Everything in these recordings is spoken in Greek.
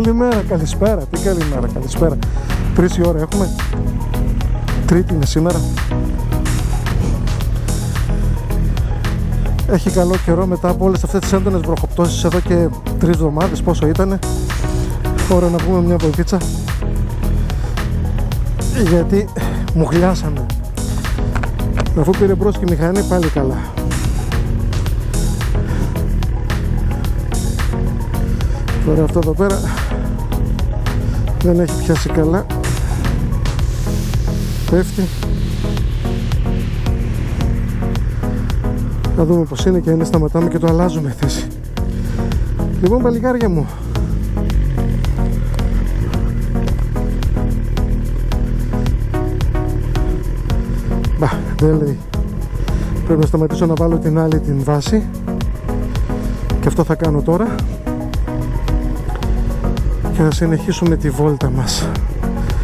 Καλημέρα, καλησπέρα. Τι καλημέρα, καλησπέρα. 3 η ώρα έχουμε. Τρίτη είναι σήμερα. Έχει καλό καιρό μετά από όλες αυτές τις έντονες βροχοπτώσεις εδώ και 3 εβδομάδες. Πόσο ήτανε. Ώρα να πούμε μια βοηθίτσα, γιατί μου χλιάσαμε. Αφού πήρε μπρος και η μηχανή, πάλι καλά. Τώρα αυτό εδώ πέρα δεν έχει πιάσει καλά. Πέφτει. Θα δούμε πως είναι και είναι, σταματάμε και το αλλάζουμε θέση. Λοιπόν, παλικάρια μου, μπα, δεν λέει. Πρέπει να σταματήσω να βάλω την άλλη την βάση, και αυτό θα κάνω τώρα, και θα συνεχίσουμε τη βόλτα μας.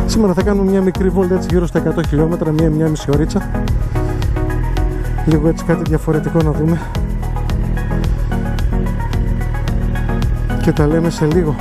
Σήμερα θα κάνουμε μια μικρή βόλτα, έτσι γύρω στα 100 χιλιόμετρα, μία μισή ωρίτσα. Λίγο έτσι κάτι διαφορετικό να δούμε. Και τα λέμε σε λίγο.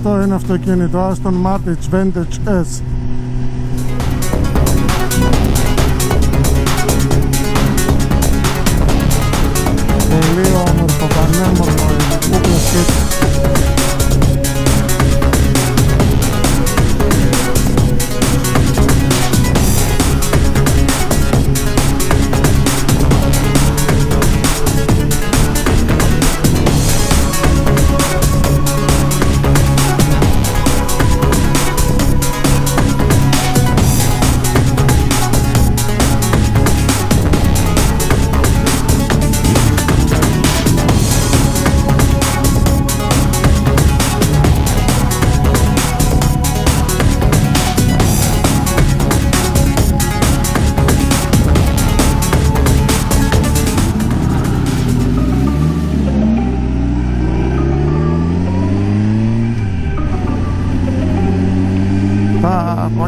Αυτό είναι αυτοκίνητο Aston Martin Vantage S. Πολύ όμορφο, πανέμορφο κούκλο σκέτη.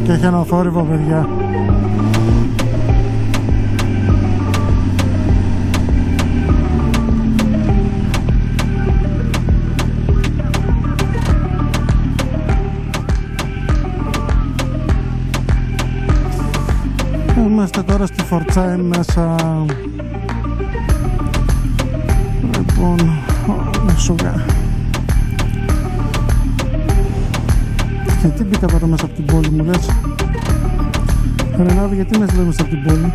Και έχει ένα θόρυβο, παιδιά. Είμαστε τώρα στη Pforzheim μέσα. Λοιπόν, σουγά. Και τι μπήκα τώρα μέσα από την πόλη μου, λες? Ρενάβη, γιατί με έστειλες μέσα από την πόλη?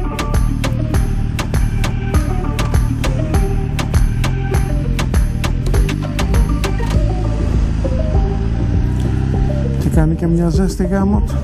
Και κάνει και μια ζέστη γάμο του.